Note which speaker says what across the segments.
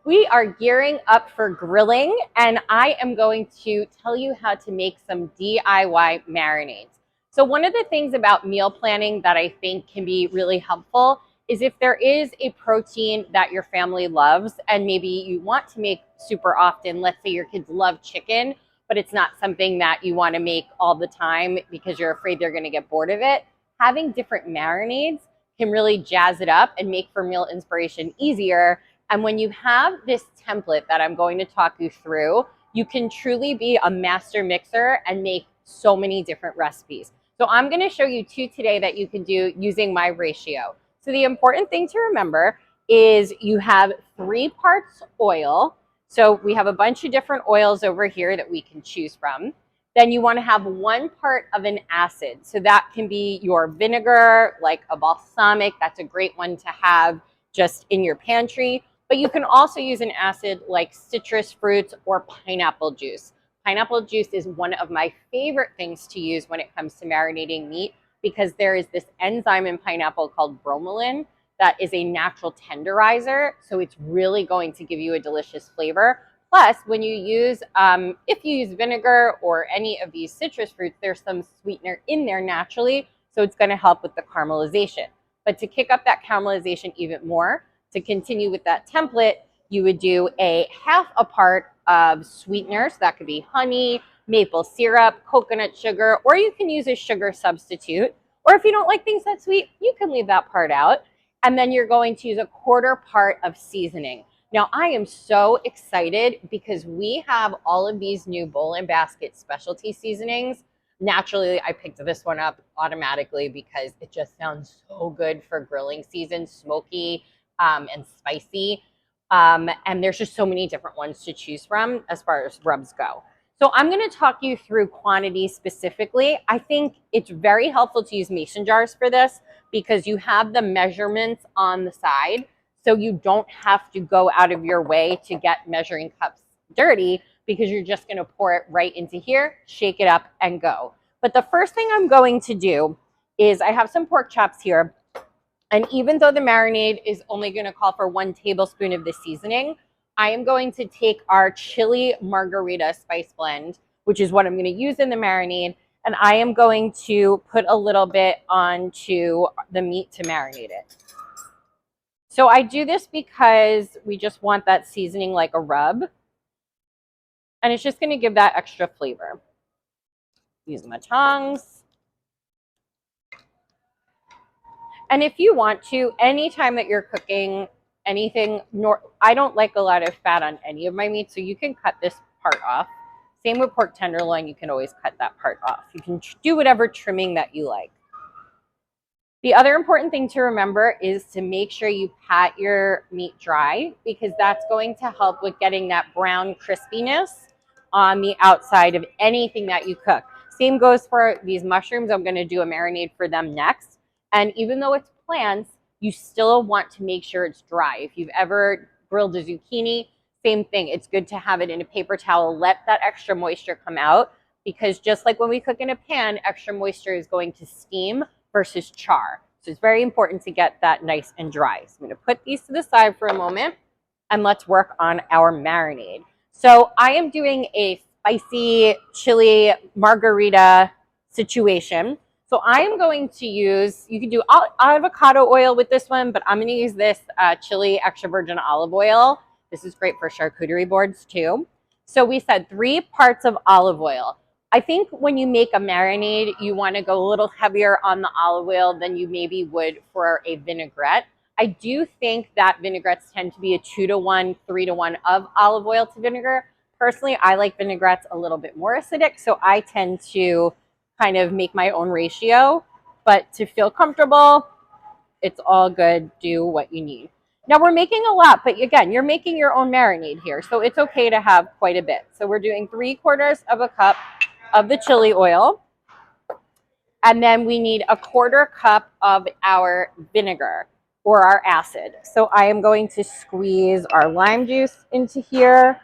Speaker 1: We are gearing up for grilling, and I am going to tell you how to make some DIY marinades. So one of the things about meal planning that I think can be really helpful is if there is a protein that your family loves and maybe you want to make super often. Let's say your kids love chicken, but it's not something that you want to make all the time because you're afraid they're going to get bored of it. Having different marinades can really jazz it up and make for meal inspiration easier. And when you have this template that I'm going to talk you through, you can truly be a master mixer and make so many different recipes. So I'm going to show you two today that you can do using my ratio. So the important thing to remember is you have 3 parts oil. So we have a bunch of different oils over here that we can choose from. Then you want to have 1 part of an acid. So that can be your vinegar, like a balsamic. That's a great one to have just in your pantry. But you can also use an acid like citrus fruits or pineapple juice. Pineapple juice is one of my favorite things to use when it comes to marinating meat because there is this enzyme in pineapple called bromelain that is a natural tenderizer. So it's really going to give you a delicious flavor. Plus, when you use, if you use vinegar or any of these citrus fruits, there's some sweetener in there naturally. So it's going to help with the caramelization. But to kick up that caramelization even more, to continue with that template, you would do a half a part of sweeteners. That could be honey, maple syrup, coconut sugar, or you can use a sugar substitute. Or if you don't like things that sweet, you can leave that part out. And then you're going to use a 1/4 part of seasoning. Now, I am so excited because we have all of these new Bowl and Basket specialty seasonings. Naturally, I picked this one up automatically because it just sounds so good for grilling season, smoky and spicy. And there's just so many different ones to choose from as far as rubs go. So I'm going to talk you through quantity specifically. I think it's very helpful to use mason jars for this because you have the measurements on the side. So you don't have to go out of your way to get measuring cups dirty because you're just going to pour it right into here, shake it up, and go. But the first thing I'm going to do is I have some pork chops here. And even though the marinade is only going to call for 1 tablespoon of the seasoning, I am going to take our chili margarita spice blend, which is what I'm going to use in the marinade, and I am going to put a little bit onto the meat to marinate it. So I do this because we just want that seasoning like a rub, and it's just going to give that extra flavor. Use my tongs. And if you want to, anytime that you're cooking anything, I don't like a lot of fat on any of my meat, so you can cut this part off. Same with pork tenderloin, you can always cut that part off. You can do whatever trimming that you like. The other important thing to remember is to make sure you pat your meat dry because that's going to help with getting that brown crispiness on the outside of anything that you cook. Same goes for these mushrooms. I'm going to do a marinade for them next. And even though it's plants, you still want to make sure it's dry. If you've ever grilled a zucchini, same thing. It's good to have it in a paper towel. Let that extra moisture come out because just like when we cook in a pan, extra moisture is going to steam versus char. So it's very important to get that nice and dry. So I'm going to put these to the side for a moment and let's work on our marinade. So I am doing a spicy chili margarita situation. So I am going to use, you can do avocado oil with this one, but I'm going to use this chili extra virgin olive oil. This is great for charcuterie boards too. So we said 3 parts of olive oil. I think when you make a marinade, you want to go a little heavier on the olive oil than you maybe would for a vinaigrette. I do think that vinaigrettes tend to be a 2-to-1, 3-to-1 of olive oil to vinegar. Personally, I like vinaigrettes a little bit more acidic, so I tend to kind of make my own ratio, but to feel comfortable, it's all good. Do what you need. Now we're making a lot, but again, you're making your own marinade here, so it's okay to have quite a bit. So we're doing 3/4 of a cup of the chili oil, and then we need a 1/4 cup of our vinegar or our acid. So I am going to squeeze our lime juice into here.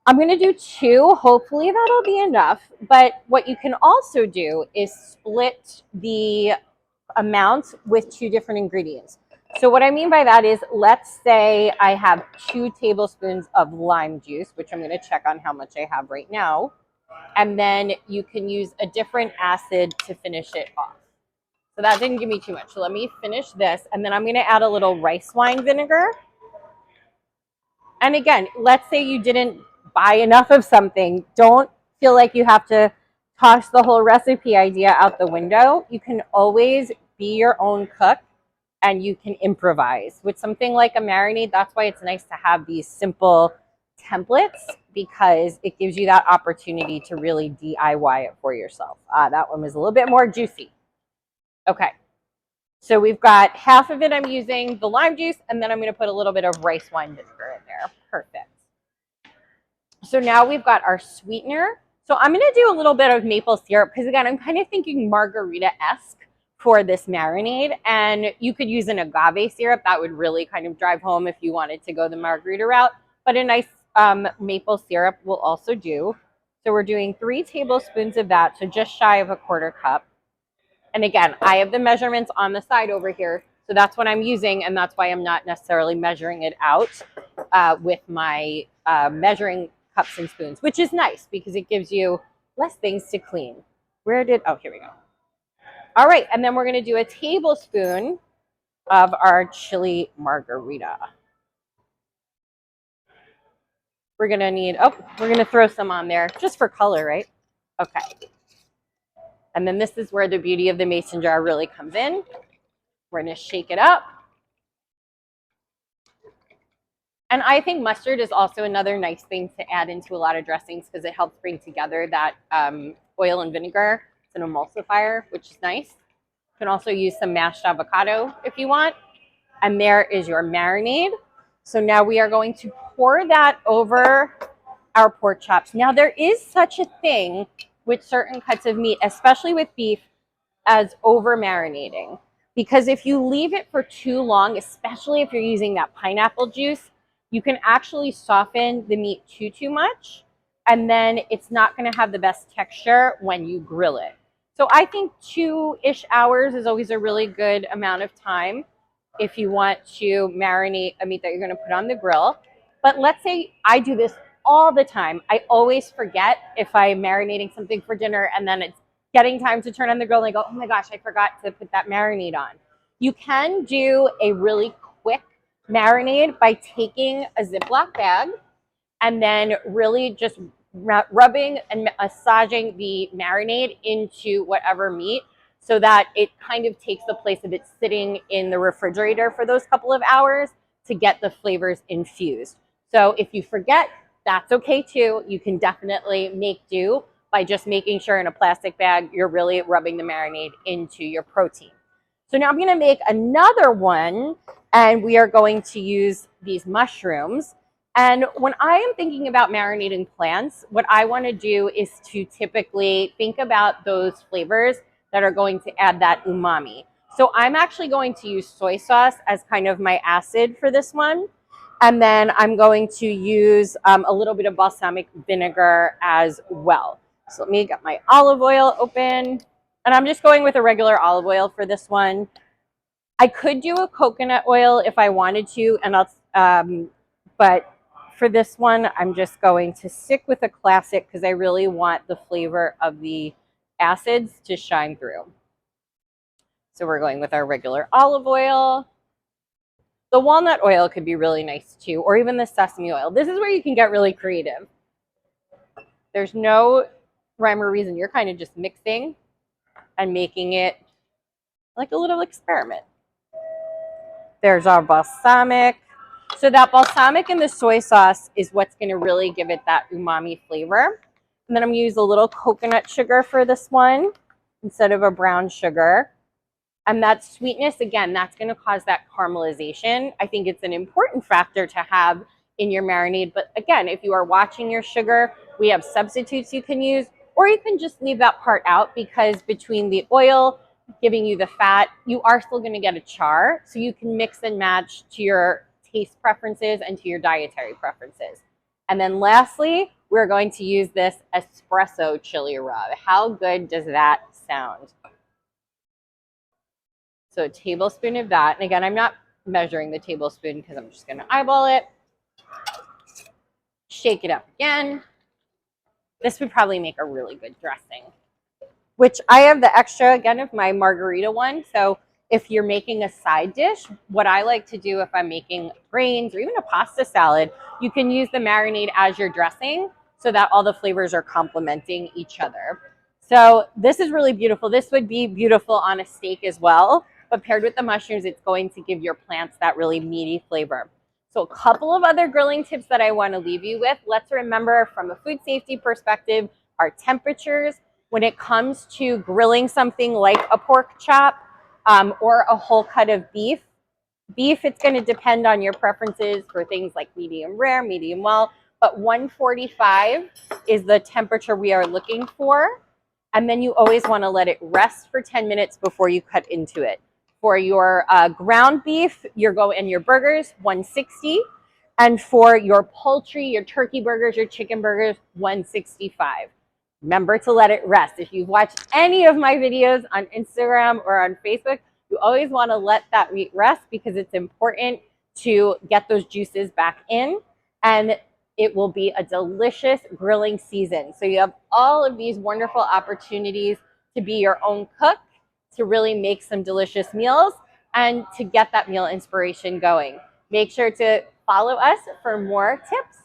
Speaker 1: I'm going to do 2. Hopefully that'll be enough. But what you can also do is split the amount with 2 different ingredients. So what I mean by that is, let's say I have 2 tablespoons of lime juice, which I'm going to check on how much I have right now. And then you can use a different acid to finish it off. So that didn't give me too much. So let me finish this. And then I'm going to add a little rice wine vinegar. And again, let's say you didn't buy enough of something. Don't feel like you have to toss the whole recipe idea out the window. You can always be your own cook and you can improvise. With something like a marinade, that's why it's nice to have these simple templates, because it gives you that opportunity to really DIY it for yourself. That one was a little bit more juicy. Okay. So we've got half of it I'm using the lime juice, and then I'm going to put a little bit of rice wine vinegar in there. Perfect. So now we've got our sweetener. So I'm going to do a little bit of maple syrup because, again, I'm kind of thinking margarita-esque for this marinade. And you could use an agave syrup. That would really kind of drive home if you wanted to go the margarita route. But a nice maple syrup will also do. So we're doing 3 tablespoons of that, so just shy of a 1/4 cup. And again, I have the measurements on the side over here, so that's what I'm using, and that's why I'm not necessarily measuring it out with my measuring cups and spoons, which is nice because it gives you less things to clean. Oh, here we go. All right, and then we're going to do a tablespoon of our chili margarita. We're going to need, we're going to throw some on there just for color, right? Okay. And then this is where the beauty of the mason jar really comes in. We're going to shake it up. And I think mustard is also another nice thing to add into a lot of dressings because it helps bring together that oil and vinegar. It's an emulsifier, which is nice. You can also use some mashed avocado if you want. And there is your marinade. So now we are going to pour that over our pork chops. Now there is such a thing with certain cuts of meat, especially with beef, as over marinating. Because if you leave it for too long, especially if you're using that pineapple juice, you can actually soften the meat too much, and then it's not going to have the best texture when you grill it. So I think 2-ish hours is always a really good amount of time if you want to marinate a meat that you're going to put on the grill. But let's say I do this all the time. I always forget if I'm marinating something for dinner and then it's getting time to turn on the grill and I go, oh my gosh, I forgot to put that marinade on. You can do a really quick marinade by taking a Ziploc bag and then really just rubbing and massaging the marinade into whatever meat so that it kind of takes the place of it sitting in the refrigerator for those couple of hours to get the flavors infused. So if you forget, that's okay too. You can definitely make do by just making sure in a plastic bag you're really rubbing the marinade into your protein. So now I'm going to make another one, and we are going to use these mushrooms. And when I am thinking about marinating plants, what I want to do is to typically think about those flavors that are going to add that umami. So I'm actually going to use soy sauce as kind of my acid for this one. And then I'm going to use a little bit of balsamic vinegar as well. So let me get my olive oil open. And I'm just going with a regular olive oil for this one. I could do a coconut oil if I wanted to, and but for this one, I'm just going to stick with a classic because I really want the flavor of the acids to shine through. So we're going with our regular olive oil. The walnut oil could be really nice too, or even the sesame oil. This is where you can get really creative. There's no rhyme or reason. You're kind of just mixing and making it like a little experiment. There's our balsamic. So that balsamic and the soy sauce is what's going to really give it that umami flavor. And then I'm going to use a little coconut sugar for this one instead of a brown sugar. And that sweetness, again, that's going to cause that caramelization. I think it's an important factor to have in your marinade. But again, if you are watching your sugar, we have substitutes you can use, or you can just leave that part out because between the oil giving you the fat, you are still going to get a char. So you can mix and match to your taste preferences and to your dietary preferences. And then lastly, we're going to use this espresso chili rub. How good does that sound? So a tablespoon of that. And again, I'm not measuring the tablespoon because I'm just going to eyeball it. Shake it up again. This would probably make a really good dressing, which I have the extra, again, of my margarita one. So if you're making a side dish, what I like to do if I'm making grains or even a pasta salad, you can use the marinade as your dressing so that all the flavors are complementing each other. So this is really beautiful. This would be beautiful on a steak as well, but paired with the mushrooms, it's going to give your plants that really meaty flavor. So a couple of other grilling tips that I want to leave you with. Let's remember from a food safety perspective, our temperatures. When it comes to grilling something like a pork chop or a whole cut of beef, it's going to depend on your preferences for things like medium rare, medium well, but 145 is the temperature we are looking for. And then you always want to let it rest for 10 minutes before you cut into it. For your ground beef, and your burgers, 160. And for your poultry, your turkey burgers, your chicken burgers, 165. Remember to let it rest. If you've watched any of my videos on Instagram or on Facebook, you always want to let that meat rest because it's important to get those juices back in, and it will be a delicious grilling season. So you have all of these wonderful opportunities to be your own cook, to really make some delicious meals, and to get that meal inspiration going. Make sure to follow us for more tips